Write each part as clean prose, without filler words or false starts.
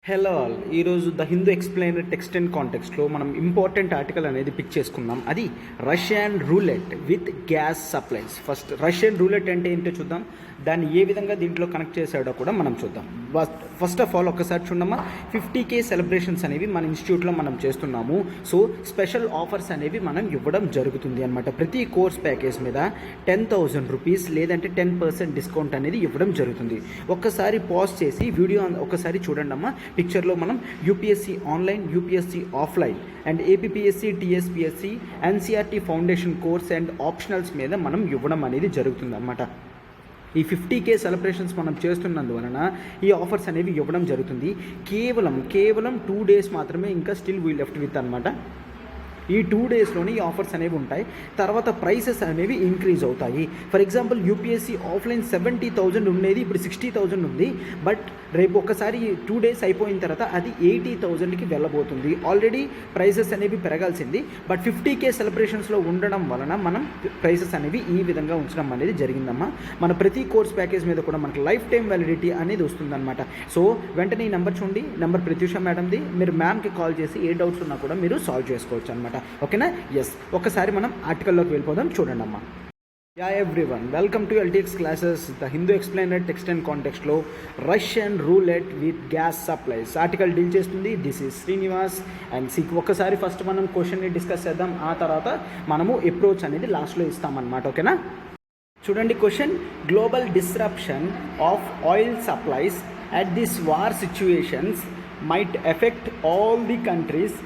Hello all, ఈరోజు the Hindu explainer text and కాంటెక్స్ట్లో మనం ఇంపార్టెంట్ ఆర్టికల్ అనేది పిక్ చేసుకుందాం. అది Russian roulette with gas supplies. First Russian roulette అంటే ఏంటో చూద్దాం, దాన్ని ఏ విధంగా దీంట్లో కనెక్ట్ చేశాడో కూడా మనం చూద్దాం. ఫస్ట్ ఆఫ్ ఆల్ ఒకసారి చూడమ్మా, 50K సెలబ్రేషన్స్ అనేవి మన ఇన్స్టిట్యూట్లో మనం చేస్తున్నాము. సో స్పెషల్ ఆఫర్స్ అనేవి మనం ఇవ్వడం జరుగుతుంది అనమాట. ప్రతి కోర్స్ ప్యాకేజ్ మీద 10,000 రూపీస్ లేదంటే 10% డిస్కౌంట్ అనేది ఇవ్వడం జరుగుతుంది. ఒక్కసారి పాజ్ చేసి వీడియో ఒకసారి చూడండి అమ్మా. పిక్చర్లో మనం UPSC online, UPSC offline and APPSC, TSPSC, NCERT foundation course and optionals మీద మనం ఇవ్వడం అనేది జరుగుతుంది అన్నమాట. ఈ 50K సెలబ్రేషన్స్ మనం చేస్తున్నందువలన ఈ ఆఫర్స్ అనేవి ఇవ్వడం జరుగుతుంది. కేవలం 2 days మాత్రమే ఇంకా స్టిల్ వీ లెఫ్ట్ విత్ అనమాట. ఈ 2 daysలోనే ఈ ఆఫర్స్ అనేవి ఉంటాయి. తర్వాత ప్రైసెస్ అనేవి ఇంక్రీజ్ అవుతాయి. ఫర్ ఎగ్జాంపుల్ యూపీఎస్సీ ఆఫ్లైన్ 70,000 ఉండేది, ఇప్పుడు 60,000 ఉంది. బట్ రేపు ఒకసారి 2 days అయిపోయిన తర్వాత అది 80,000కి వెళ్ళబోతుంది. ఆల్రెడీ ప్రైసెస్ అనేవి పెరగాల్సింది, బట్ 50K సెలబ్రేషన్స్లో ఉండడం వలన మనం ప్రైసెస్ అనేవి ఈ విధంగా ఉంచడం అనేది జరిగిందమ్మా. మన ప్రతి కోర్స్ ప్యాకేజ్ మీద కూడా మనకు లైఫ్ టైం వ్యాలిడిటీ అనేది వస్తుందన్నమాట. సో వెంటనే ఈ నెంబర్ చూడండి, నెంబర్ ప్రత్యూష మేడంది. మీరు మ్యామ్కి కాల్ చేసి ఏ డౌట్స్ ఉన్నా కూడా మీరు సాల్వ్ చేసుకోవచ్చు అనమాట. ఓకేనా? ఎస్, ఒకసారి మనం ఆర్టికల్లోకి వెళ్ళిపోదాం. చూడండి అమ్మా. Yeah everyone, welcome to LTX classes, the Hindu explainer text and కాంటెక్స్ట్లో Russian roulette with gas supplies article deal చేస్తుంది. దిస్ ఈజ్ శ్రీనివాస్ అండ్ ఒక్కసారి ఫస్ట్ మనం క్వశ్చన్ని డిస్కస్ చేద్దాం. ఆ తర్వాత మనము అప్రోచ్ అనేది లాస్ట్లో ఇస్తామన్నమాట. ఓకేనా? చూడండి question, global disruption of oil supplies at this war situations might effect all the countries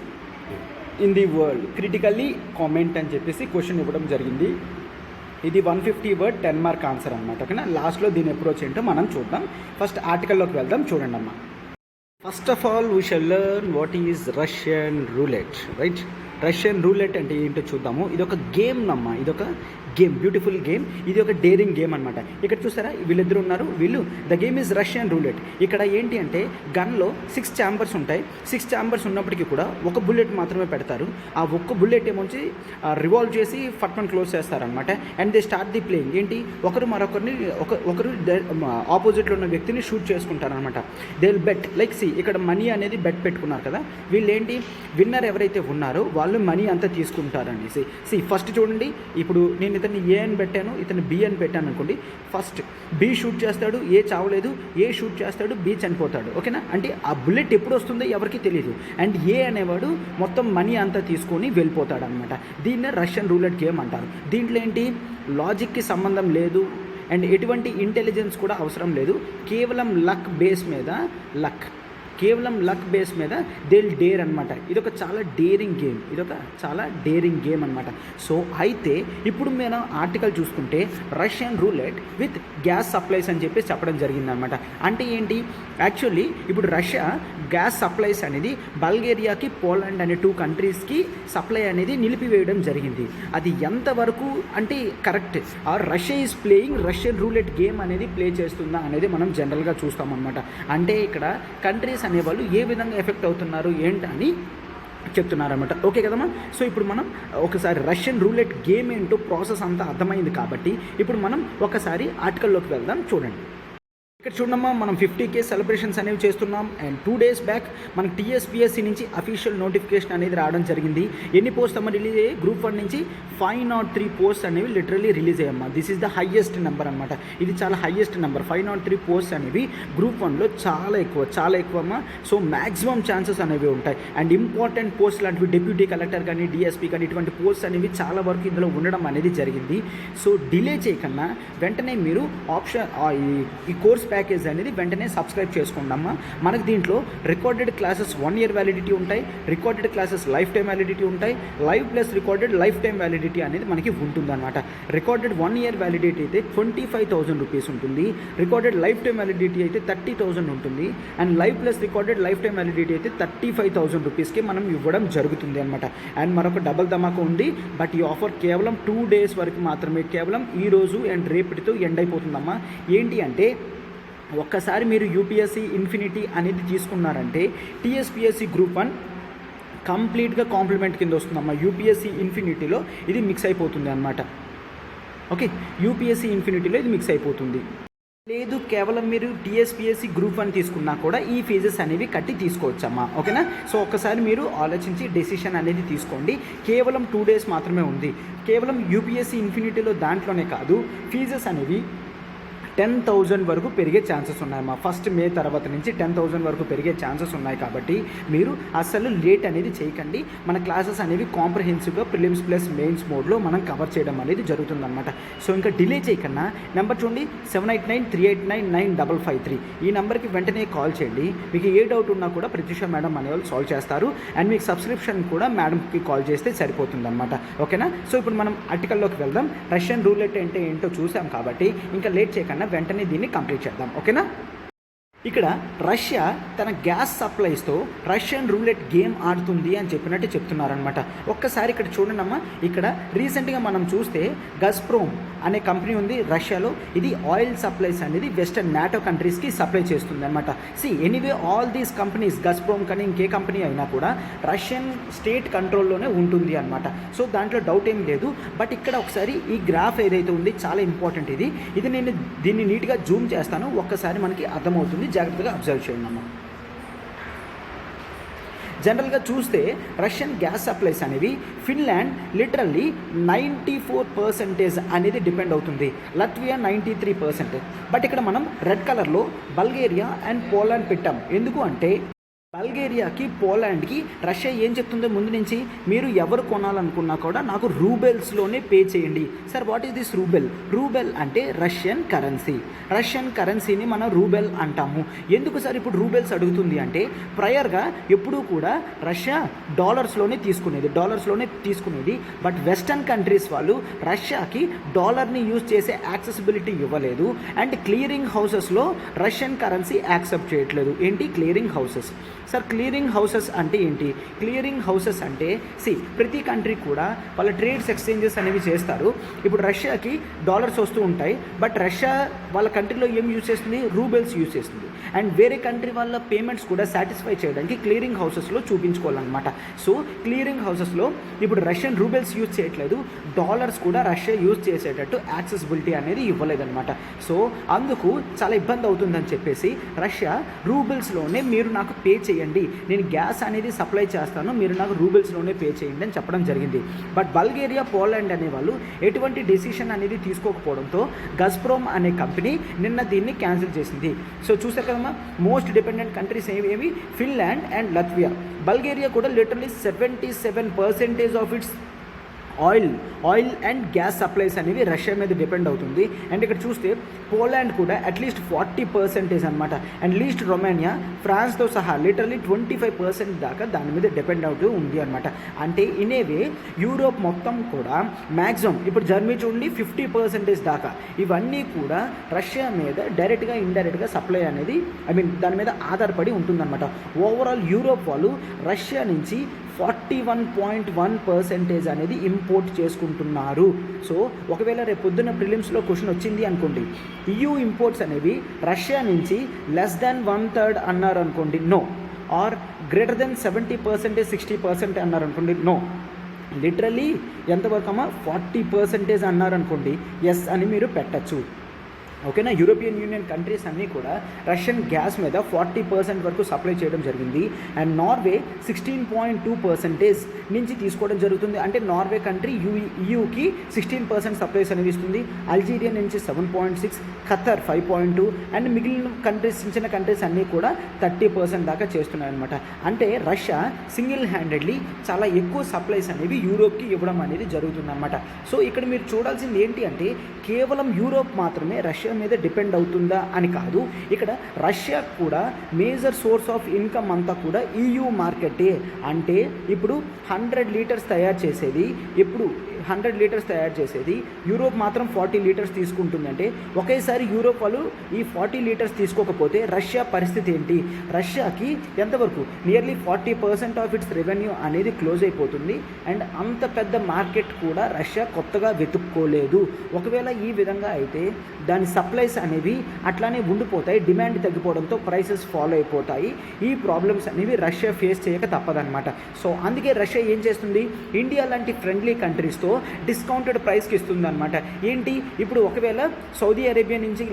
in the world, critically comment అని చెప్పేసి క్వశ్చన్ ఇవ్వడం జరిగింది. ఇది 150 word 10 mark ఆన్సర్ అనమాట. ఓకేనా? లాస్ట్లో దీని అప్రోచ్ ఏంటో మనం చూద్దాం. ఫస్ట్ ఆర్టికల్లోకి వెళ్దాం. చూడండి అమ్మా. First of all we shall learn what is Russian roulette. Right, Russian roulette అంటే ఏంటో చూద్దాము. ఇది ఒక గేమ్ నమ్మా, ఇది ఒక గేమ్, బ్యూటిఫుల్ గేమ్. ఇది ఒక డేరింగ్ గేమ్ అనమాట. ఇక్కడ చూసారా వీళ్ళిద్దరు ఉన్నారు, వీళ్ళు the game is Russian roulette. ఇక్కడ ఏంటి అంటే గన్లో 6 chambers ఉంటాయి. 6 chambers ఉన్నప్పటికీ కూడా ఒక బుల్లెట్ మాత్రమే పెడతారు. ఆ ఒక్క బుల్లెట్ ఏమొచ్చి రివాల్వ్ చేసి ఫట్మన్ క్లోజ్ చేస్తారనమాట. And they start the playing. ఏంటి, ఒకరు మరొకరిని ఒకరు ఆపోజిట్లో ఉన్న వ్యక్తిని షూట్ చేసుకుంటారనమాట. దే విల్ బెట్ లైక్ ఇక్కడ మనీ అనేది బెట్ పెట్టుకున్నారు కదా. వీళ్ళు ఏంటి, విన్నర్ ఎవరైతే ఉన్నారో వాళ్ళు మనీ అంతా తీసుకుంటారనేసి. ఫస్ట్ చూడండి, ఇప్పుడు నేను ఇతన్ని ఏ అని పెట్టాను, ఇతను బి అని పెట్టాను అనుకోండి. ఫస్ట్ బి షూట్ చేస్తాడు, ఏ చావలేదు. ఏ షూట్ చేస్తాడు, బి చనిపోతాడు. ఓకేనా? అంటే ఆ బుల్లెట్ ఎప్పుడు వస్తుందో ఎవరికి తెలియదు. అండ్ ఏ అనేవాడు మొత్తం మనీ అంతా తీసుకొని వెళ్ళిపోతాడు అనమాట. దీన్నే రష్యన్ రూలెట్ గేమ్ అంటారు. దీంట్లో ఏంటి, లాజిక్కి సంబంధం లేదు అండ్ ఎటువంటి ఇంటెలిజెన్స్ కూడా అవసరం లేదు. కేవలం లక్ బేస్ మీద దే డేర్ అనమాట. ఇదొక చాలా డేరింగ్ గేమ్ అనమాట. సో అయితే ఇప్పుడు మనం ఆర్టికల్ చూసుకుంటే Russian roulette with gas supplies అని చెప్పి చెప్పడం జరిగిందనమాట. అంటే ఏంటి, యాక్చువల్లీ ఇప్పుడు రష్యా గ్యాస్ సప్లైస్ అనేది బల్గేరియాకి, పోలాండ్ అనే 2 countriesకి సప్లై అనేది నిలిపివేయడం జరిగింది. అది ఎంతవరకు అంటే correct, or Russia is playing Russian roulette game అనేది ప్లే చేస్తుందా అనేది మనం జనరల్గా చూస్తామన్నమాట. అంటే ఇక్కడ కంట్రీస్ అనేవాళ్ళు ఏ విధంగా ఎఫెక్ట్ అవుతున్నారు ఏంటని చెప్తున్నారన్నమాట. ఓకే కదమ్మా? సో ఇప్పుడు మనం ఒకసారి రష్యన్ రూలెట్ గేమ్ ఏంటో ప్రాసెస్ అంతా అర్థమైంది కాబట్టి ఇప్పుడు మనం ఒకసారి ఆర్టికల్లోకి వెళ్దాం. చూడండి ఇక్కడ చూడమ్మా, మనం 50K సెలబ్రేషన్స్ అనేవి చేస్తున్నాం. అండ్ 2 days బ్యాక్ మనకి టీఎస్పీఎస్సీ నుంచి అఫీషియల్ నోటిఫికేషన్ అనేది రావడం జరిగింది. ఎన్ని పోస్ట్ అమ్మ రిలీజ్ అయ్యాయి, గ్రూప్ 1 నుంచి 503 పోస్ట్ అనేవి లిటరల్లీ రిలీజ్ అయ్యమ్మా. This is the highest number అనమాట. ఇది చాలా హైయెస్ట్ నెంబర్. 503 పోస్ట్ అనేవి గ్రూప్ 1లో చాలా ఎక్కువ అమ్మా. సో మ్యాక్సిమం ఛాన్సెస్ అనేవి ఉంటాయి. అండ్ ఇంపార్టెంట్ పోస్ట్ లాంటివి డిప్యూటీ కలెక్టర్ కానీ, డిఎస్పీ కానీ ఇటువంటి పోస్ట్ అనేవి చాలా వరకు ఇందులో ఉండడం అనేది జరిగింది. సో డిలే చేయకుండా వెంటనే మీరు ఆప్షన్ ఈ కోర్స్ ప్యాకేజ్ అనేది వెంటనే సబ్స్క్రైబ్ చేసుకోండమ్మా. మనకు దీంట్లో రికార్డెడ్ క్లాసెస్ 1 year వ్యాలిడిటీ ఉంటాయి, recorded classes life time validity ఉంటాయి, live plus recorded life time validity అనేది మనకి ఉంటుందన్నమాట. రికార్డెడ్ 1 year వ్యాలిడిటీ అయితే 25,000 రూపీస్ ఉంటుంది. రికార్డెడ్ లైఫ్ టైం వ్యాలిడిటీ అయితే 30,000 ఉంటుంది. And live plus recorded life time validity అయితే 35,000 రూపీస్కి మనం ఇవ్వడం జరుగుతుంది అనమాట. అండ్ మరొక డబల్ ధమాకా ఉంది. బట్ ఈ ఆఫర్ కేవలం 2 days వరకు మాత్రమే, కేవలం ఈ రోజు అండ్ రేపటితో ఎండ్ అయిపోతుందమ్మా. ఏంటి అంటే ఒక్కసారి మీరు యూపీఎస్సీ ఇన్ఫినిటీ అనేది తీసుకున్నారంటే టీఎస్పీఎస్సీ గ్రూప్ 1 కంప్లీట్గా కాంప్లిమెంట్ కింద వస్తుందమ్మా. యూపీఎస్సీ ఇన్ఫినిటీలో ఇది మిక్స్ అయిపోతుంది అనమాట. ఓకే, యూపీఎస్సీ ఇన్ఫినిటీలో ఇది మిక్స్ అయిపోతుంది. లేదు, కేవలం మీరు టీఎస్పీఎస్సీ గ్రూప్ 1 తీసుకున్నా కూడా ఈ ఫీజెస్ అనేవి కట్టి తీసుకోవచ్చమ్మా. ఓకేనా? సో ఒక్కసారి మీరు ఆలోచించి డెసిషన్ అనేది తీసుకోండి. కేవలం 2 days మాత్రమే ఉంది. కేవలం యూపీఎస్సీ ఇన్ఫినిటీలో దాంట్లోనే కాదు, ఫీజెస్ అనేవి 10,000 వరకు పెరిగే ఛాన్సెస్ ఉన్నాయమ్మా. ఫస్ట్ మే తర్వాత నుంచి 10,000 వరకు పెరిగే ఛాన్సెస్ ఉన్నాయి. కాబట్టి మీరు అసలు లేట్ అనేది చేయకండి. మన క్లాసెస్ అనేవి కాంప్రహెన్సివ్గా ప్రిలిమ్స్ ప్లస్ మెయిన్స్ మోడ్లో మనం కవర్ చేయడం అనేది జరుగుతుందన్నమాట. సో ఇంకా డిలే చేయకన్నా నెంబర్ చూడండి, 7893899553 ఈ నెంబర్కి వెంటనే కాల్ చేయండి. మీకు ఏ డౌట్ ఉన్నా కూడా ప్రత్యూష మేడం అనేవాళ్ళు సాల్వ్ చేస్తారు. అండ్ మీకు సబ్స్క్రిప్షన్ కూడా మేడంకి కాల్ చేస్తే సరిపోతుందన్నమాట. ఓకేనా? సో ఇప్పుడు మనం ఆర్టికల్లోకి వెళ్దాం. రష్యన్ రూలెట్ అంటే ఏంటో చూసాం కాబట్టి ఇంకా లేట్ చేయకుండా వెంటనే దీన్ని కంప్లీట్ చేద్దాం. ఓకేనా? ఇక్కడ రష్యా తన గ్యాస్ సప్లైస్తో రష్యన్ రూలెట్ గేమ్ ఆడుతుంది అని చెప్పినట్టు చెప్తున్నారనమాట. ఒక్కసారి ఇక్కడ చూడండి అమ్మా. ఇక్కడ రీసెంట్గా మనం చూస్తే గజ్ప్రోమ్ అనే కంపెనీ ఉంది రష్యాలో. ఇది ఆయిల్ సప్లైస్ అనేది వెస్టర్న్ నాటో కంట్రీస్కి సప్లై చేస్తుంది అనమాట. ఎనీవే ఆల్ దీస్ కంపెనీస్, గజ్ప్రోమ్ కానీ ఇంకే కంపెనీ అయినా కూడా రష్యన్ స్టేట్ కంట్రోల్లోనే ఉంటుంది అనమాట. సో దాంట్లో డౌట్ ఏం లేదు. బట్ ఇక్కడ ఒకసారి ఈ గ్రాఫ్ ఏదైతే ఉంది చాలా ఇంపార్టెంట్. ఇది నేను దీన్ని నీట్గా జూమ్ చేస్తాను, ఒక్కసారి మనకి అర్థమవుతుంది. జాగ్రత్తగా అబ్జర్వ్ చేయండి అమ్మా. జనరల్గా చూస్తే రష్యన్ గ్యాస్ సప్లైస్ అనేవి ఫిన్లాండ్ లిటరల్లీ 94% అనేది డిపెండ్ అవుతుంది. లట్వియా 93%. బట్ ఇక్కడ మనం రెడ్ కలర్లో బల్గేరియా అండ్ పోలాండ్ పెట్టాం. ఎందుకు అంటే బల్గేరియాకి పోలాండ్కి రష్యా ఏం చెప్తుందో ముందు నుంచి, మీరు ఎవరు కొనాలనుకున్నా కూడా నాకు రూబెల్స్లోనే పే చేయండి. Sir what is this rouble? Rouble అంటే రష్యన్ కరెన్సీ. రష్యన్ కరెన్సీని మనం రూబెల్ అంటాము. ఎందుకు సార్ ఇప్పుడు రూబెల్స్ అడుగుతుంది అంటే, ప్రయర్గా ఎప్పుడూ కూడా రష్యా డాలర్స్లోనే తీసుకునేది. బట్ వెస్టర్న్ కంట్రీస్ వాళ్ళు రష్యాకి డాలర్ని యూజ్ చేసే యాక్సెసిబిలిటీ ఇవ్వలేదు. అండ్ క్లియరింగ్ హౌసెస్లో రష్యన్ కరెన్సీ యాక్సెప్ట్ చేయట్లేదు. ఏంటి clearing houses? Sir clearing houses అంటే ఏంటి? క్లియరింగ్ హౌసెస్ అంటే ప్రతి కంట్రీ కూడా వాళ్ళ ట్రేడ్స్ ఎక్స్చేంజెస్ అనేవి చేస్తారు. ఇప్పుడు రష్యాకి డాలర్స్ వస్తూ ఉంటాయి, బట్ రష్యా వాళ్ళ కంట్రీలో ఏం యూజ్ చేస్తుంది? రూబెల్స్ యూజ్ చేస్తుంది. అండ్ వేరే కంట్రీ వాళ్ళ పేమెంట్స్ కూడా సాటిస్ఫై చేయడానికి క్లియరింగ్ హౌసెస్లో చూపించుకోవాలన్నమాట. సో క్లియరింగ్ హౌసెస్లో ఇప్పుడు రష్యన్ రూబెల్స్ యూజ్ చేయట్లేదు, డాలర్స్ కూడా రష్యా యూజ్ చేసేటట్టు యాక్సెసిబిలిటీ అనేది ఇవ్వలేదన్నమాట. సో అందుకు చాలా ఇబ్బంది అవుతుందని చెప్పేసి రష్యా రూబెల్స్లోనే మీరు నాకు పే చేయండి, నేను గ్యాస్ అనేది సప్లై చేస్తాను, మీరు నాకు రూబెల్స్లోనే పే చేయండి అని చెప్పడం జరిగింది. బట్ బల్గేరియా, పోలాండ్ అనేవాళ్ళు ఎటువంటి డెసిషన్ అనేది తీసుకోకపోవడంతో గజ్ప్రోమ్ అనే కంపెనీ నిన్న దీన్ని క్యాన్సిల్ చేసింది. సో చూసారు కదమ్మా, మోస్ట్ డిపెండెంట్ కంట్రీస్ ఏవి? Finland and Latvia. బల్గేరియా కూడా literally 77% of its oil and gas supplies అనేవి రష్యా మీద డిపెండ్ అవుతుంది. అండ్ ఇక్కడ చూస్తే పోలాండ్ కూడా అట్లీస్ట్ 40% అనమాట. అండ్ లీస్ట్ రొమానియా, ఫ్రాన్స్తో సహా లిటరలీ 25% దాకా దాని మీద డిపెండ్ అవుతూ ఉంది అనమాట. అంటే ఇనేవే యూరోప్ మొత్తం కూడా మ్యాక్సిమం, ఇప్పుడు జర్మనీ చూడండి 50% దాకా, ఇవన్నీ కూడా రష్యా మీద డైరెక్ట్గా ఇండైరెక్ట్గా సప్లై అనేది దాని మీద ఆధారపడి ఉంటుందన్నమాట. ఓవరాల్ యూరోప్ వాళ్ళు రష్యా నుంచి 41.1% అనేది ఇంపోర్ట్ చేసుకుంటున్నారు. సో ఒకవేళ రేపు పొద్దున్న ప్రిలిమ్స్లో క్వశ్చన్ వచ్చింది అనుకోండి, EU ఇంపోర్ట్స్ అనేవి రష్యా నుంచి <1/3 అన్నారు అనుకోండి, నో. ఆర్ greater than 70%, 60% అన్నారు అనుకోండి, నో. లిటరలీ ఎంతవరకు అమ్మా 40% అన్నారు అనుకోండి, ఎస్ అని మీరు పెట్టచ్చు. ఓకేనా? యూరోపియన్ యూనియన్ కంట్రీస్ అన్నీ కూడా రష్యన్ గ్యాస్ మీద 40% వరకు సప్లై చేయడం జరిగింది. అండ్ నార్వే 16.2% నుంచి తీసుకోవడం జరుగుతుంది. అంటే నార్వే కంట్రీ EUకి 16% సప్లైస్ అనేవి ఇస్తుంది. అల్జీరియా నుంచి 7.6, ఖతర్ 5.2 అండ్ మిగిలిన కంట్రీస్, చిన్న కంట్రీస్ అన్నీ కూడా 30% దాకా చేస్తున్నాయన్నమాట. అంటే రష్యా సింగిల్ హ్యాండెడ్లీ చాలా ఎక్కువ సప్లైస్ అనేవి యూరోప్కి ఇవ్వడం అనేది జరుగుతుందన్నమాట. సో ఇక్కడ మీరు చూడాల్సింది ఏంటి అంటే, కేవలం యూరోప్ మాత్రమే రష్యా మీద డిపెండ్ అవుతుందా అని కాదు. ఇక్కడ రష్యా కూడా మేజర్ సోర్స్ ఆఫ్ ఇన్కమ్ అంతా కూడా EU మార్కెటే. అంటే ఇప్పుడు 100 లీటర్స్ తయారు చేసేది యూరోప్ మాత్రం 40 లీటర్స్ తీసుకుంటుంది. అంటే ఒకేసారి యూరోప్ వాళ్ళు ఈ 40 లీటర్స్ తీసుకోకపోతే రష్యా పరిస్థితి ఏంటి? రష్యాకి ఎంతవరకు నియర్లీ 40% ఆఫ్ ఇట్స్ రెవెన్యూ అనేది క్లోజ్ అయిపోతుంది. అండ్ అంత పెద్ద మార్కెట్ కూడా రష్యా కొత్తగా వెతుక్కోలేదు. ఒకవేళ ఈ విధంగా అయితే దాని సప్లైస్ అనేవి అట్లానే ఉండిపోతాయి, డిమాండ్ తగ్గిపోవడంతో ప్రైసెస్ ఫాలో అయిపోతాయి. ఈ ప్రాబ్లమ్స్ అనేవి రష్యా ఫేస్ చేయక తప్పదన్నమాట. సో అందుకే రష్యా ఏం చేస్తుంది, ఇండియా లాంటి ఫ్రెండ్లీ కంట్రీస్తో డిస్కౌంటెడ్ ప్రైస్కి ఇస్తుంది అనమాట. ఏంటి ఇప్పుడు ఒకవేళ సౌదీ అరేబియా నుంచి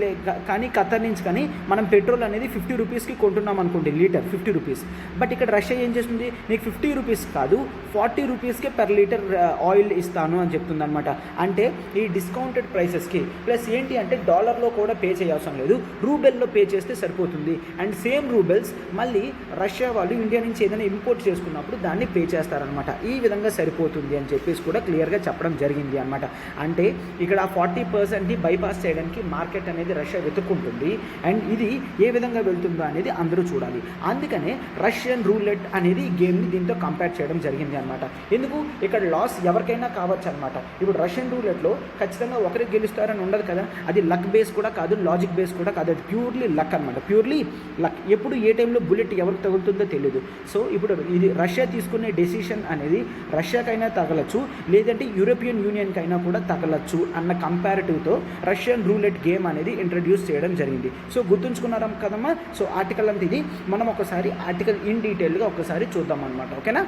కానీ ఖతర్ నుంచి కానీ మనం పెట్రోల్ అనేది 50 రూపీస్కి కొంటున్నాం అనుకోండి, లీటర్ 50 రూపీస్. బట్ ఇక్కడ రష్యా ఏం చేస్తుంది, నీకు 50 రూపీస్ కాదు 40 రూపీస్కే పర్ లీటర్ ఆయిల్ ఇస్తాను అని చెప్తుంది అనమాట. అంటే ఈ డిస్కౌంటెడ్ ప్రైసెస్కి ప్లస్ ఏంటి అంటే డాలర్లో కూడా పే చేయాల్సిన లేదు, రూబెల్లో పే చేస్తే సరిపోతుంది. అండ్ సేమ్ రూబెల్స్ మళ్ళీ రష్యా వాళ్ళు ఇండియా నుంచి ఏదైనా ఇంపోర్ట్ చేసుకున్నప్పుడు దాన్ని పే చేస్తారనమాట. ఈ విధంగా సరిపోతుంది అని చెప్పేసి కూడా క్లియర్గా చెప్పడం జరిగింది అనమాట. అంటే ఇక్కడ 40%ని బైపాస్ చేయడానికి మార్కెట్ అనేది రష్యా వెతుక్కుంటుంది. అండ్ ఇది ఏ విధంగా వెళ్తుందో అనేది అందరూ చూడాలి. అందుకనే రష్యన్ రూలెట్ అనేది ఈ గేమ్ని దీంతో కంపేర్ చేయడం జరిగింది అనమాట. ఎందుకు ఇక్కడ లాస్ ఎవరికైనా కావచ్చు అనమాట. ఇప్పుడు రష్యన్ రూలెట్లో ఖచ్చితంగా ఒకరికి గెలుస్తారని ఉండదు కదా, అది లక్ బేస్ కూడా కాదు, లాజిక్ బేస్ కూడా కాదు, అది ప్యూర్లీ లక్ అనమాట. Purely luck. ఎప్పుడు ఏ టైంలో బుల్లెట్ ఎవరికి తగులుతుందో తెలియదు. సో ఇప్పుడు ఇది రష్యా తీసుకునే డెసిషన్ అనేది రష్యాకైనా తగలచ్చు, లేదంటే యూరోపియన్ యూనియన్కైనా కూడా తగలచ్చు అన్న కంపారిటివ్తో రష్యన్ రూలెట్ గేమ్ అనేది ఇంట్రడ్యూస్ చేయడం జరిగింది. సో గుర్తుంచుకున్నారా కదమ్మా. సో ఆర్టికల్ అంటే ఇది, మనం ఒకసారి ఆర్టికల్ ఇన్ డీటెయిల్గా ఒకసారి చూద్దాం అనమాట. ఓకేనా.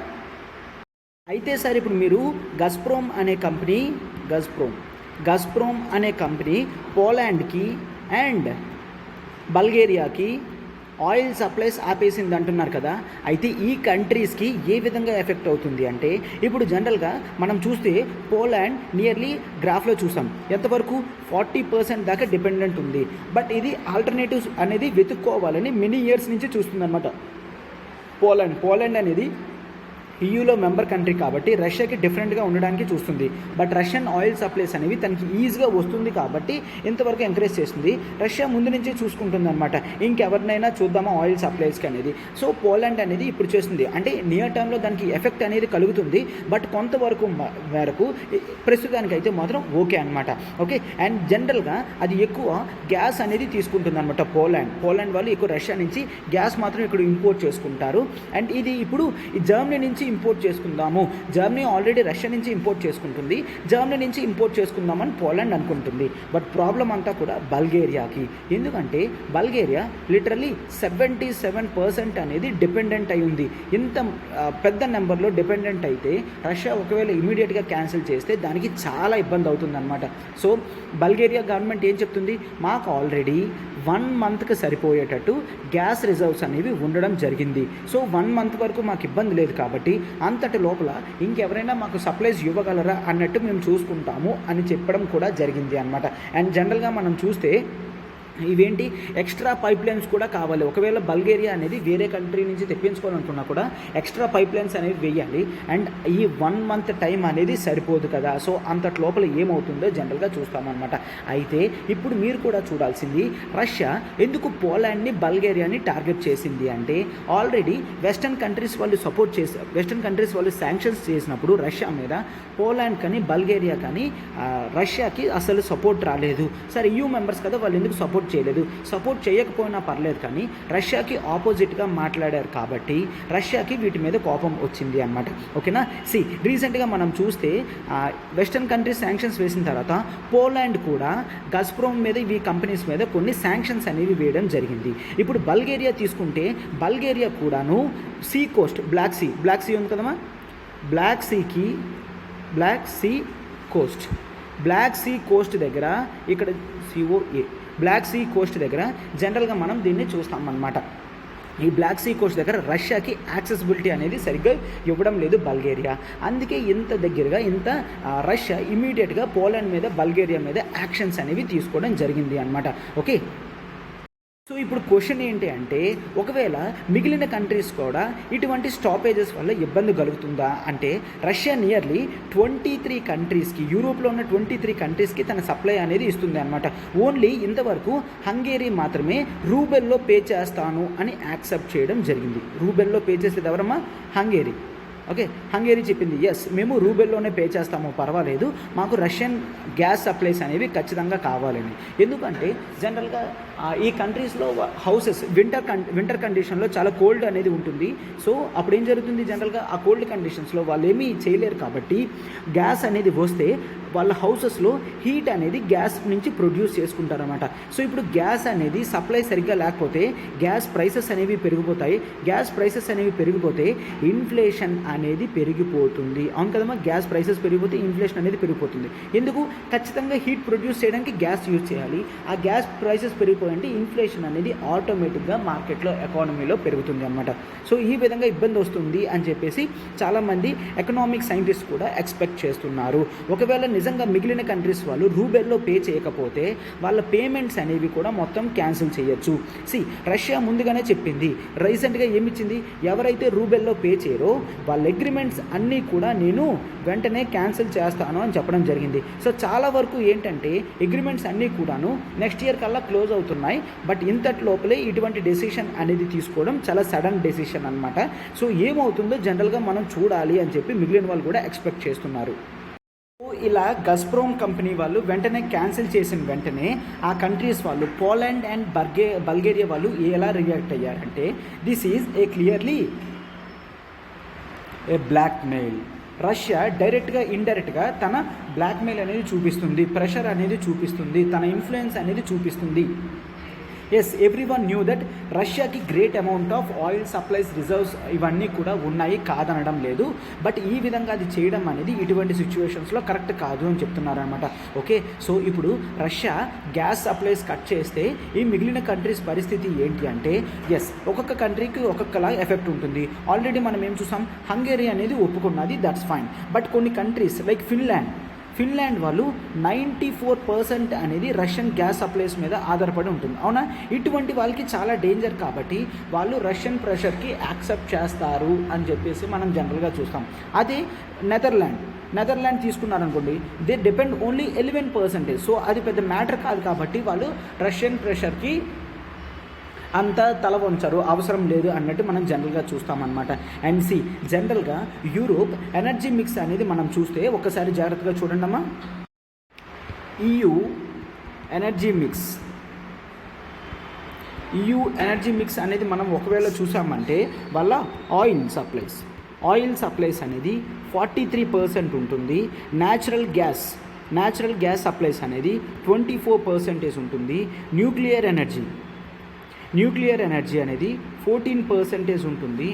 అయితే సార్ ఇప్పుడు మీరు గజ్ప్రోమ్ అనే కంపెనీ పోలాండ్కి అండ్ బల్గేరియాకి ఆయిల్ సప్లైస్ ఆపేసింది అంటున్నారు కదా. అయితే ఈ కంట్రీస్కి ఏ విధంగా ఎఫెక్ట్ అవుతుంది అంటే, ఇప్పుడు జనరల్గా మనం చూస్తే పోలాండ్ నియర్లీ గ్రాఫ్లో చూసాం ఎంతవరకు 40% దాకా డిపెండెంట్ ఉంది. బట్ ఇది ఆల్టర్నేటివ్స్ అనేది వెతుక్కోవాలని మెనీ ఇయర్స్ నుంచి చూస్తుంది అనమాట. పోలాండ్ అనేది ఈయూలో మెంబర్ కంట్రీ కాబట్టి రష్యాకి డిఫరెంట్గా ఉండడానికి చూస్తుంది. బట్ రష్యన్ ఆయిల్ సప్లైస్ అనేవి తనకి ఈజీగా వస్తుంది కాబట్టి ఇంతవరకు ఎంకరేజ్ చేస్తుంది. రష్యా ముందు నుంచే చూసుకుంటుంది అనమాట, ఇంకెవరినైనా చూద్దామా ఆయిల్ సప్లైస్కి అనేది. సో పోలాండ్ అనేది ఇప్పుడు చేస్తుంది, అంటే నియర్ టర్మ్లో దానికి ఎఫెక్ట్ అనేది కలుగుతుంది. బట్ కొంతవరకు మేరకు ప్రస్తుతానికి అయితే మాత్రం ఓకే అనమాట. ఓకే. అండ్ జనరల్గా అది ఎక్కువ గ్యాస్ అనేది తీసుకుంటుంది అనమాట. పోలాండ్ వాళ్ళు ఎక్కువ రష్యా నుంచి గ్యాస్ మాత్రం ఇక్కడ ఇంపోర్ట్ చేసుకుంటారు. అండ్ ఇది ఇప్పుడు జర్మనీ నుంచి ఇంపోర్ట్ చేసుకుందాము, జర్మనీ ఆల్రెడీ రష్యా నుంచి ఇంపోర్ట్ చేసుకుంటుంది, జర్మనీ నుంచి ఇంపోర్ట్ చేసుకుందామని పోలాండ్ అనుకుంటుంది. బట్ ప్రాబ్లం అంతా కూడా బల్గేరియాకి. ఎందుకంటే బల్గేరియా లిటరల్లీ 77% అనేది డిపెండెంట్ అయి ఉంది. ఇంత పెద్ద నెంబర్లో డిపెండెంట్ అయితే రష్యా ఒకవేళ ఇమీడియట్గా క్యాన్సిల్ చేస్తే దానికి చాలా ఇబ్బంది అవుతుందన్నమాట. సో బల్గేరియా గవర్నమెంట్ ఏం చెప్తుంది, మాకు ఆల్రెడీ 1 మంత్కి సరిపోయేటట్టు గ్యాస్ రిజర్వ్స్ అనేవి ఉండడం జరిగింది. సో 1 మంత్ వరకు మాకు ఇబ్బంది లేదు కాబట్టి అంతటి లోపల ఇంకెవరైనా మాకు సప్లైస్ ఇవ్వగలరా అన్నట్టు మేము చూసుకుంటాము అని చెప్పడం కూడా జరిగింది అనమాట. అండ్ జనరల్గా మనం చూస్తే ఇవేంటి ఎక్స్ట్రా పైప్ లైన్స్ కూడా కావాలి. ఒకవేళ బల్గేరియా అనేది వేరే కంట్రీ నుంచి తెప్పించుకోవాలనుకున్నా కూడా ఎక్స్ట్రా పైప్ లైన్స్ అనేవి వేయాలి. అండ్ ఈ 1 మంత్ టైం అనేది సరిపోదు కదా. సో అంతటి లోపల ఏమవుతుందో జనరల్గా చూస్తామన్నమాట. అయితే ఇప్పుడు మీరు కూడా చూడాల్సింది, రష్యా ఎందుకు పోలాండ్ని బల్గేరియాని టార్గెట్ చేసింది అంటే, ఆల్రెడీ వెస్టర్న్ కంట్రీస్ వాళ్ళు శాంక్షన్స్ చేసినప్పుడు రష్యా మీద పోలాండ్ కానీ బల్గేరియా కానీ రష్యాకి అసలు సపోర్ట్ రాలేదు. సరే EU మెంబర్స్ కదా, వాళ్ళు ఎందుకు సపోర్ట్ చేయలేదు. సపోర్ట్ చేయకపోయినా పర్లేదు కానీ రష్యాకి ఆపోజిట్గా మాట్లాడారు కాబట్టి రష్యాకి వీటి మీద కోపం వచ్చింది అనమాట. ఓకేనా. రీసెంట్గా మనం చూస్తే వెస్టర్న్ కంట్రీస్ శాంక్షన్స్ వేసిన తర్వాత పోలాండ్ కూడా గజ్ప్రోమ్ మీద ఈ కంపెనీస్ మీద కొన్ని శాంక్షన్స్ అనేవి వేయడం జరిగింది. ఇప్పుడు బల్గేరియా తీసుకుంటే బల్గేరియా కూడాను సీ కోస్ట్ బ్లాక్ సీ ఉంది కదమ్మా, బ్లాక్ సీ కోస్ట్ దగ్గర ఇక్కడ COA బ్లాక్ సీ కోస్ట్ దగ్గర జనరల్గా మనం దీన్ని చూస్తామన్నమాట. ఈ బ్లాక్ సీ కోస్ట్ దగ్గర రష్యాకి యాక్సెసిబిలిటీ అనేది సరిగ్గా ఇవ్వడం లేదు బల్గేరియా. అందుకే ఇంత దగ్గరగా రష్యా ఇమీడియట్గా పోలాండ్ మీద బల్గేరియా మీద యాక్షన్స్ అనేవి తీసుకోవడం జరిగింది అనమాట. ఓకే. సో ఇప్పుడు క్వశ్చన్ ఏంటి అంటే, ఒకవేళ మిగిలిన కంట్రీస్ కూడా ఇటువంటి స్టాపేజెస్ వల్ల ఇబ్బంది కలుగుతుందా అంటే, రష్యా నియర్లీ 23 కంట్రీస్కి, యూరోప్లో ఉన్న 23 కంట్రీస్కి తన సప్లై అనేది ఇస్తుంది అనమాట. ఓన్లీ ఇంతవరకు హంగేరీ మాత్రమే రూబెల్లో పే చేస్తాను అని యాక్సెప్ట్ చేయడం జరిగింది. రూబెల్లో పే చేసేది ఎవరమ్మా? హంగేరీ. ఓకే. హంగేరీ చెప్పింది ఎస్ మేము రూబెల్లోనే పే చేస్తాము, పర్వాలేదు, మాకు రష్యన్ గ్యాస్ సప్లైస్ అనేవి ఖచ్చితంగా కావాలని. ఎందుకంటే జనరల్గా ఈ కంట్రీస్లో హౌసెస్ వింటర్ కండిషన్లో చాలా కోల్డ్ అనేది ఉంటుంది. సో అప్పుడు ఏం జరుగుతుంది, జనరల్గా ఆ కోల్డ్ కండిషన్స్లో వాళ్ళు ఏమీ చేయలేరు కాబట్టి గ్యాస్ అనేది వస్తే వాళ్ళ హౌసెస్లో హీట్ అనేది గ్యాస్ నుంచి ప్రొడ్యూస్ చేసుకుంటారన్నమాట. సో ఇప్పుడు గ్యాస్ అనేది సప్లై సరిగ్గా లేకపోతే గ్యాస్ ప్రైసెస్ అనేవి పెరిగిపోతాయి. గ్యాస్ ప్రైసెస్ అనేవి పెరిగిపోతే ఇన్ఫ్లేషన్ అనేది పెరిగిపోతుంది. అవును కదమ్మా, గ్యాస్ ప్రైసెస్ పెరిగిపోతే ఇన్ఫ్లేషన్ అనేది పెరిగిపోతుంది. ఎందుకు, ఖచ్చితంగా హీట్ ప్రొడ్యూస్ చేయడానికి గ్యాస్ యూజ్ చేయాలి. ఆ గ్యాస్ ప్రైసెస్ పెరిగిపోయింటే ఇన్ఫ్లేషన్ అనేది ఆటోమేటిక్గా మార్కెట్లో ఎకానమీలో పెరుగుతుంది అనమాట. సో ఈ విధంగా ఇబ్బంది వస్తుంది అని చెప్పేసి చాలామంది ఎకనామిక్ సైంటిస్ట్ కూడా ఎక్స్పెక్ట్ చేస్తున్నారు. ఒకవేళ నిజంగా మిగిలిన కంట్రీస్ వాళ్ళు రూబెల్లో పే చేయకపోతే వాళ్ళ పేమెంట్స్ అనేవి కూడా మొత్తం క్యాన్సిల్ చేయొచ్చు. రష్యా ముందుగానే చెప్పింది, రీసెంట్గా ఏమిచ్చింది, ఎవరైతే రూబెల్లో పే చేయరో వాళ్ళ అగ్రిమెంట్స్ అన్నీ కూడా నేను వెంటనే క్యాన్సిల్ చేస్తాను అని చెప్పడం జరిగింది. సో చాలా వరకు ఏంటంటే అగ్రిమెంట్స్ అన్నీ కూడాను నెక్స్ట్ ఇయర్ కల్లా క్లోజ్ అవుతున్నాయి. బట్ ఇంతటి లోపలే ఇటువంటి డెసిషన్ అనేది తీసుకోవడం చాలా సడన్ డెసిషన్ అనమాట. సో ఏమవుతుందో జనరల్గా మనం చూడాలి అని చెప్పి మిగిలిన వాళ్ళు కూడా ఎక్స్పెక్ట్ చేస్తున్నారు. ఇలా గజ్ప్రోమ్ కంపెనీ వాళ్ళు వెంటనే క్యాన్సిల్ చేసిన వెంటనే ఆ కంట్రీస్ వాళ్ళు పోలాండ్ అండ్ బల్గేరియా వాళ్ళు ఎలా రియాక్ట్ అయ్యారంటే, this is clearly A blackmail. Russia డైరెక్ట్గా ఇండైరెక్ట్గా తన బ్లాక్మెయిల్ అనేది చూపిస్తుంది, ప్రెషర్ అనేది చూపిస్తుంది, తన ఇన్ఫ్లుయెన్స్ అనేది చూపిస్తుంది. ఎస్, ఎవ్రీవన్ న్యూ దట్ రష్యాకి great amount of oil supplies reserves ఇవన్నీ కూడా ఉన్నాయి, కాదనడం లేదు. బట్ ఈ విధంగా అది చేయడం అనేది ఇటువంటి సిచ్యువేషన్స్లో కరెక్ట్ కాదు అని చెప్తున్నారనమాట. ఓకే, సో ఇప్పుడు రష్యా గ్యాస్ సప్లైస్ కట్ చేస్తే ఈ మిగిలిన కంట్రీస్ పరిస్థితి ఏంటి అంటే, ఎస్, ఒక్కొక్క కంట్రీకి ఒక్కొక్కలా ఎఫెక్ట్ ఉంటుంది. ఆల్రెడీ మనం ఏం చూసాం, హంగేరీ అనేది ఒప్పుకున్నది, దట్స్ ఫైన్. బట్ కొన్ని కంట్రీస్ లైక్ ఫిన్లాండ్ వాళ్ళు 94% అనేది రష్యన్ గ్యాస్ సప్లైస్ మీద ఆధారపడి ఉంటుంది. అవునా, ఇటువంటి వాళ్ళకి చాలా డేంజర్ కాబట్టి వాళ్ళు రష్యన్ ప్రెషర్కి యాక్సెప్ట్ చేస్తారు అని చెప్పేసి మనం జనరల్గా చూస్తాం. అదే నెదర్లాండ్ తీసుకున్నారనుకోండి, దే డిపెండ్ ఓన్లీ 11%. సో అది పెద్ద మ్యాటర్ కాదు కాబట్టి వాళ్ళు రష్యన్ ప్రెషర్కి అంతా తల వంచరు, అవసరం లేదు అన్నట్టు మనం జనరల్గా చూస్తామన్నమాట. అండ్ జనరల్గా యూరోప్ ఎనర్జీ మిక్స్ అనేది మనం చూస్తే ఒక్కసారి జాగ్రత్తగా చూడండి అమ్మా. EU ఎనర్జీ మిక్స్ అనేది మనం ఒకవేళ చూసామంటే వాళ్ళ ఆయిల్ సప్లైస్ అనేది 43% ఉంటుంది. న్యాచురల్ గ్యాస్ సప్లైస్ అనేది 24% ఉంటుంది. న్యూక్లియర్ ఎనర్జీ అనేది 14% ఉంటుంది.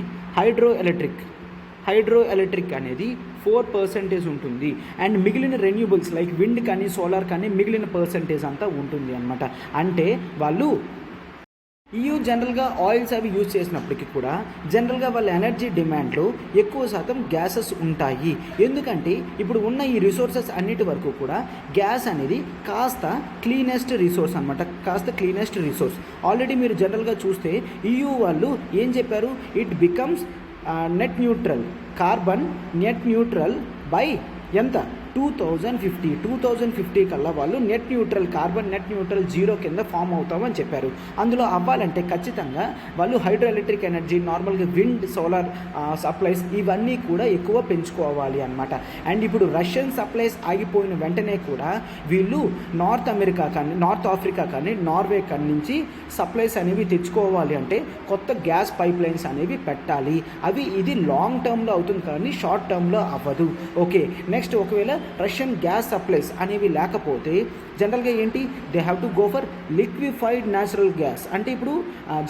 హైడ్రో ఎలక్ట్రిక్ అనేది 4% ఉంటుంది. అండ్ మిగిలిన రెన్యూబుల్స్ లైక్ విండ్ కానీ సోలార్ కానీ మిగిలిన పర్సంటేజ్ అంతా ఉంటుంది అనమాట. అంటే వాళ్ళు EU జనరల్గా ఆయిల్స్ అవి యూజ్ చేసినప్పటికీ కూడా జనరల్గా వాళ్ళ ఎనర్జీ డిమాండ్లో ఎక్కువ శాతం గ్యాసెస్ ఉంటాయి. ఎందుకంటే ఇప్పుడు ఉన్న ఈ రిసోర్సెస్ అన్నిటి వరకు కూడా గ్యాస్ అనేది కాస్త క్లీనెస్ట్ రిసోర్స్ అనమాట, ఆల్రెడీ మీరు జనరల్గా చూస్తే EU వాళ్ళు ఏం చెప్పారు, it becomes carbon net neutral by ఎంత 2050 కల్లా వాళ్ళు కార్బన్ నెట్ న్యూట్రల్ జీరో కింద ఫామ్ అవుతామని చెప్పారు. అందులో అవ్వాలంటే ఖచ్చితంగా వాళ్ళు హైడ్రో ఎలక్ట్రిక్ ఎనర్జీ, నార్మల్గా విండ్ సోలార్ సప్లైస్ ఇవన్నీ కూడా ఎక్కువ పెంచుకోవాలి అనమాట. అండ్ ఇప్పుడు రష్యన్ సప్లైస్ ఆగిపోయిన వెంటనే కూడా వీళ్ళు నార్త్ ఆఫ్రికా కానీ నార్వే కానీ నుంచి సప్లైస్ అనేవి తెచ్చుకోవాలి అంటే కొత్త గ్యాస్ పైప్ లైన్స్ అనేవి పెట్టాలి. ఇది లాంగ్ టర్మ్లో అవుతుంది కానీ షార్ట్ టర్మ్లో అవ్వదు. ఓకే, నెక్స్ట్ ఒకవేళ రష్యన్ గ్యాస్ సప్లైస్ అనేవి లేకపోతే జనరల్గా ఏంటి, they have to go for liquefied natural gas. అంటే ఇప్పుడు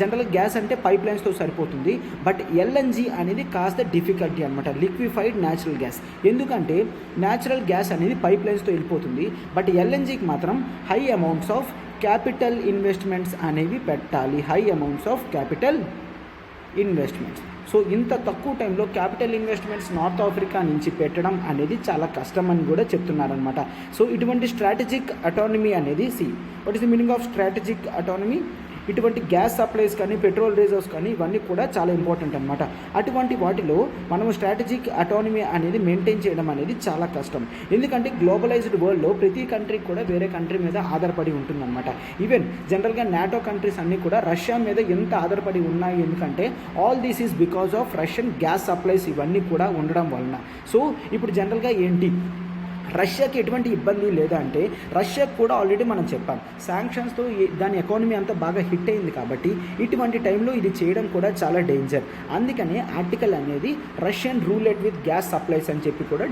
జనరల్గా గ్యాస్ అంటే పైప్ లైన్స్తో సరిపోతుంది, బట్ LNG అనేది కాస్త డిఫికల్టీ అనమాట, లిక్విఫైడ్ న్యాచురల్ గ్యాస్. ఎందుకంటే న్యాచురల్ గ్యాస్ అనేది పైప్ లైన్స్తో వెళ్ళిపోతుంది, బట్ LNGకి మాత్రం high amounts of capital investments అనేవి పెట్టాలి. సో ఇంత తక్కువ టైంలో క్యాపిటల్ ఇన్వెస్ట్మెంట్స్ నార్త్ ఆఫ్రికా నుంచి పెట్టడం అనేది చాలా కష్టమని కూడా చెప్తున్నారనమాట. సో ఇటువంటి స్ట్రాటజిక్ అటానమీ అనేది what is the meaning of strategic autonomy? ఇటువంటి గ్యాస్ సప్లైస్ కానీ పెట్రోల్ రిజర్వ్స్ కానీ ఇవన్నీ కూడా చాలా ఇంపార్టెంట్ అనమాట. అటువంటి వాటిలో మనం స్ట్రాటజిక్ అటానమీ అనేది మెయింటైన్ చేయడం అనేది చాలా కష్టం. ఎందుకంటే గ్లోబలైజ్డ్ వరల్డ్లో ప్రతి కంట్రీ కూడా వేరే కంట్రీ మీద ఆధారపడి ఉంటుందన్నమాట. ఈవెన్ జనరల్గా నాటో కంట్రీస్ అన్నీ కూడా రష్యా మీద ఎంత ఆధారపడి ఉన్నాయి, ఎందుకంటే all this is because of Russian gas supplies ఇవన్నీ కూడా ఉండడం వలన. సో ఇప్పుడు జనరల్గా ఏంటి, రష్యాకి ఎటువంటి ఇబ్బంది లేదా అంటే రష్యాకు కూడా ఆల్రెడీ మనం చెప్పాం శాంక్షన్స్తో దాని ఎకానమీ అంతా బాగా హిట్ అయింది కాబట్టి ఇటువంటి టైంలో ఇది చేయడం కూడా చాలా డేంజర్. అందుకనే ఆర్టికల్ అనేది Russian roulette with gas supplies అని చెప్పి కూడా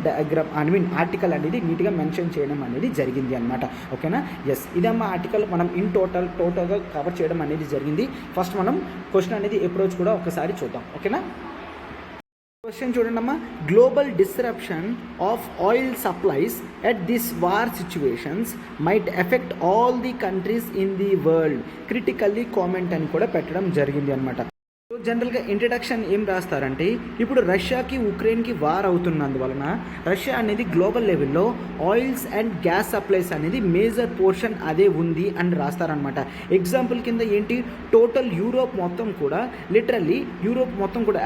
ఆర్టికల్ అనేది నీట్గా మెన్షన్ చేయడం అనేది జరిగింది అనమాట. ఓకేనా, ఎస్ ఇదమ్మా ఆర్టికల్ మనం టోటల్గా కవర్ చేయడం అనేది జరిగింది. ఫస్ట్ మనం క్వశ్చన్ అనేది అప్రోచ్ కూడా ఒకసారి చూద్దాం. ఓకేనా, క్వశ్చన్ చూడండి అమ్మా. Global disruption of oil supplies at this war situations might effect all the countries in the world, critically comment అని కూడా పెట్టడం జరిగింది అనమాట. జనరల్గా ఇంట్రడక్షన్ ఏం రాస్తారంటే ఇప్పుడు రష్యాకి ఉక్రెయిన్కి వార్ అవుతున్నందువలన రష్యా అనేది గ్లోబల్ లెవెల్లో ఆయిల్స్ అండ్ గ్యాస్ సప్లైస్ అనేది మేజర్ పోర్షన్ అదే ఉంది అని రాస్తారనమాట. ఎగ్జాంపుల్ కింద ఏంటి, టోటల్ యూరోప్ మొత్తం కూడా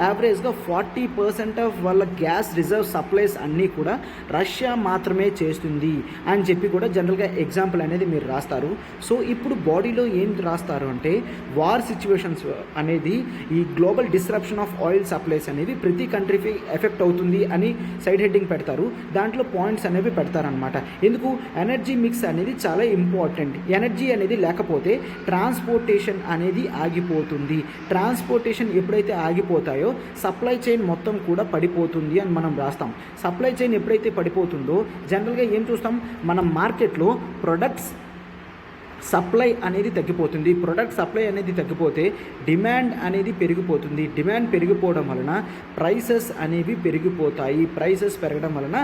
యావరేజ్గా 40% ఆఫ్ వాళ్ళ గ్యాస్ రిజర్వ్ సప్లైస్ అన్నీ కూడా రష్యా మాత్రమే చేస్తుంది అని చెప్పి కూడా జనరల్గా ఎగ్జాంపుల్ అనేది మీరు రాస్తారు. సో ఇప్పుడు బాడీలో ఏం రాస్తారు అంటే వార్ సిచ్యువేషన్స్ అనేది ఈ global disruption of oil supplies అనేది ప్రతి కంట్రీకి ఎఫెక్ట్ అవుతుంది అని సైడ్ హెడ్డింగ్ పెడతారు. దాంట్లో పాయింట్స్ అనేవి పెడతారనమాట. ఎందుకు, ఎనర్జీ మిక్స్ అనేది చాలా ఇంపార్టెంట్. ఎనర్జీ అనేది లేకపోతే ట్రాన్స్పోర్టేషన్ అనేది ఆగిపోతుంది. ట్రాన్స్పోర్టేషన్ ఎప్పుడైతే ఆగిపోతాయో సప్లై చైన్ మొత్తం కూడా పడిపోతుంది అని మనం రాస్తాం. సప్లై చైన్ ఎప్పుడైతే పడిపోతుందో జనరల్గా ఏం చూస్తాం, మనం మార్కెట్లో ప్రొడక్ట్స్ సప్లై అనేది తగ్గిపోతుంది. ప్రొడక్ట్ సప్లై అనేది తగ్గిపోతే డిమాండ్ అనేది పెరిగిపోతుంది. డిమాండ్ పెరిగిపోవడం వలన ప్రైసెస్ అనేవి పెరిగిపోతాయి. ప్రైసెస్ పెరగడం వలన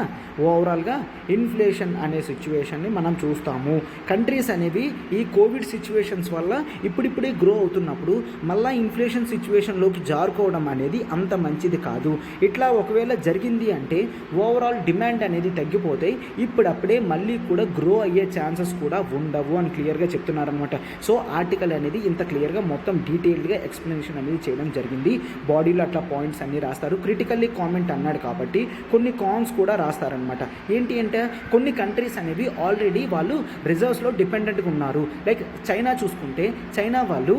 ఓవరాల్గా ఇన్ఫ్లేషన్ అనే సిచ్యువేషన్ని మనం చూస్తాము. కంట్రీస్ అనేవి ఈ కోవిడ్ సిచ్యువేషన్స్ వల్ల ఇప్పుడిప్పుడే గ్రో అవుతున్నప్పుడు మళ్ళీ ఇన్ఫ్లేషన్ సిచ్యువేషన్లోకి జారుకోవడం అనేది అంత మంచిది కాదు. ఇట్లా ఒకవేళ జరిగింది అంటే ఓవరాల్ డిమాండ్ అనేది తగ్గిపోతే ఇప్పుడప్పుడే మళ్ళీ కూడా గ్రో అయ్యే ఛాన్సెస్ కూడా ఉండవు అని క్లియర్గా చెప్తున్నారనమాట. సో ఆర్టికల్ అనేది ఇంత క్లియర్గా మొత్తం డీటెయిల్డ్గా ఎక్స్ప్లెనేషన్ అనేది చేయడం జరిగింది. బాడీలో అట్లా పాయింట్స్ అన్నీ రాస్తారు. క్రిటికల్లీ కామెంట్ అన్నాడు కాబట్టి కొన్ని కాన్స్ కూడా రాస్తారనమాట. ఏంటి అంటే కొన్ని కంట్రీస్ అనేవి ఆల్రెడీ వాళ్ళు రిజర్వ్స్లో డిపెండెంట్గా ఉన్నారు. లైక్ చైనా చూసుకుంటే చైనా వాళ్ళు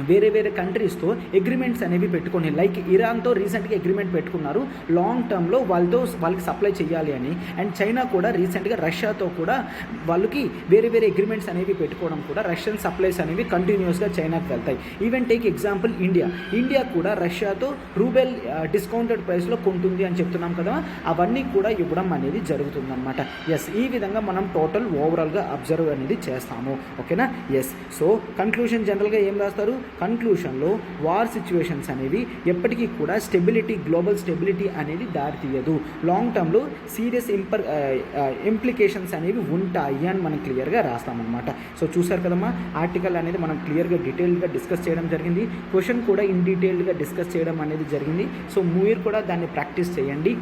వేరే కంట్రీస్తో అగ్రిమెంట్స్ అనేవి పెట్టుకొని, లైక్ ఇరాన్తో రీసెంట్గా అగ్రిమెంట్ పెట్టుకున్నారు లాంగ్ టర్మ్లో వాళ్ళకి సప్లై చేయాలి అని. అండ్ చైనా కూడా రీసెంట్గా రష్యాతో కూడా వాళ్ళకి వేరే అగ్రిమెంట్స్ అనేవి పెట్టుకోవడం కూడా రష్యన్ సప్లైస్ అనేవి కంటిన్యూస్గా చైనాకి వెళ్తాయి. ఈవెన్ టేక్ ఎగ్జాంపుల్ ఇండియా కూడా రష్యాతో రూబెల్ డిస్కౌంటెడ్ ప్రైస్లో కొంటుంది అని చెప్తున్నాం కదా, అవన్నీ కూడా ఇవ్వడం అనేది జరుగుతుందన్నమాట. ఎస్, ఈ విధంగా మనం టోటల్ ఓవరాల్గా అబ్జర్వ్ అనేది చేస్తాము. ఓకేనా, ఎస్. సో కన్క్లూషన్ జనరల్గా ఏం రాస్తారు, కన్క్లూషన్లో వార్ సిచ్యువేషన్స్ అనేవి ఎప్పటికీ కూడా గ్లోబల్ స్టెబిలిటీ అనేది దారితీయదు. లాంగ్ టర్మ్లో సీరియస్ ఇంప్లికేషన్స్ అనేవి ఉంటాయి అని మనం క్లియర్గా రాస్తామన్నమాట. సో చూసారు కదమ్మా, ఆర్టికల్ అనేది మనం క్లియర్గా డీటెయిల్గా డిస్కస్ చేయడం జరిగింది. క్వశ్చన్ కూడా ఇన్ డీటెయిల్గా డిస్కస్ చేయడం అనేది జరిగింది. సో మీరు కూడా దాన్ని ప్రాక్టీస్ చేయండి.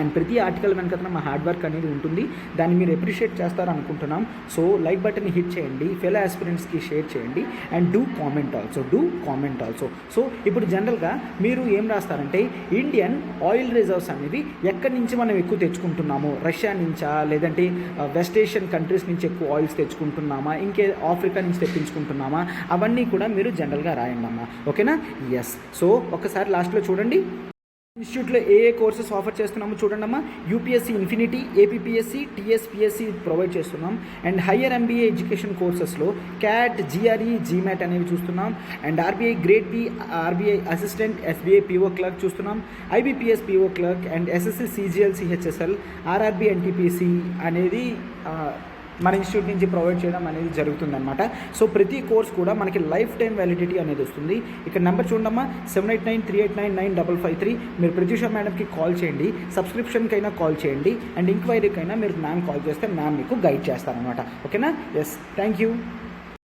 అండ్ ప్రతి ఆర్టికల్ వెనక మా హార్డ్ వర్క్ అనేది ఉంటుంది. దాన్ని మీరు అప్రిషియేట్ చేస్తారు అనుకుంటున్నాం. సో లైక్ బటన్ని హిట్ చేయండి, ఫెలో ఆస్పిరెంట్స్కి షేర్ చేయండి and do comment also. So ఇప్పుడు జనరల్గా మీరు ఏం రాస్తారంటే ఇండియన్ ఆయిల్ రిజర్వ్స్ అనేవి ఎక్కడి నుంచి మనం ఎక్కువ తెచ్చుకుంటున్నాము, రష్యా నుంచా లేదంటే వెస్ట్ ఏషియన్ కంట్రీస్ నుంచి ఎక్కువ ఆయిల్స్ తెచ్చుకుంటున్నామా, ఇంకే ఆఫ్రికా నుంచి తెప్పించుకుంటున్నామా, అవన్నీ కూడా మీరు జనరల్గా రాయండి అమ్మా. ఓకేనా, ఎస్. సో ఒకసారి లాస్ట్లో చూడండి, ఇన్స్టిట్యూట్లో ఏ కోర్సెస్ ఆఫర్ చేస్తున్నామో చూడండి అమ్మా. UPSC infinity, APPSC, TSPSC provide చేస్తున్నాం. అండ్ హయ్యర్ ఎంబీఏ ఎడ్యుకేషన్ కోర్సెస్లో క్యాట్, జీఆర్ఈ, జీమాట్ అనేవి చూస్తున్నాం. And RBI grade B, RBI assistant, SBI PO clerk చూస్తున్నాం. IBPS PO clerk and SSC, CGL, CHSL, RRB, NTPC అనేది మన ఇన్స్టిట్యూట్ నుంచి provide చేయడం అనేది జరుగుతుందన్నమాట. సో ప్రతి కోర్స్ కూడా మనకి లైఫ్ టైం వ్యాలిడిటీ అనేది వస్తుంది. ఇక్కడ నెంబర్ చూడమ్మా, 7893899553. మీరు ప్రత్యూష మేడంకి కాల్ చేయండి, సబ్స్క్రిప్షన్కైనా కాల్ చేయండి అండ్ ఎంక్వైరీకైనా మీరు మ్యామ్ కాల్ చేస్తే మ్యామ్ మీకు గైడ్ చేస్తారనమాట. ఓకేనా, ఎస్, థ్యాంక్ యూ.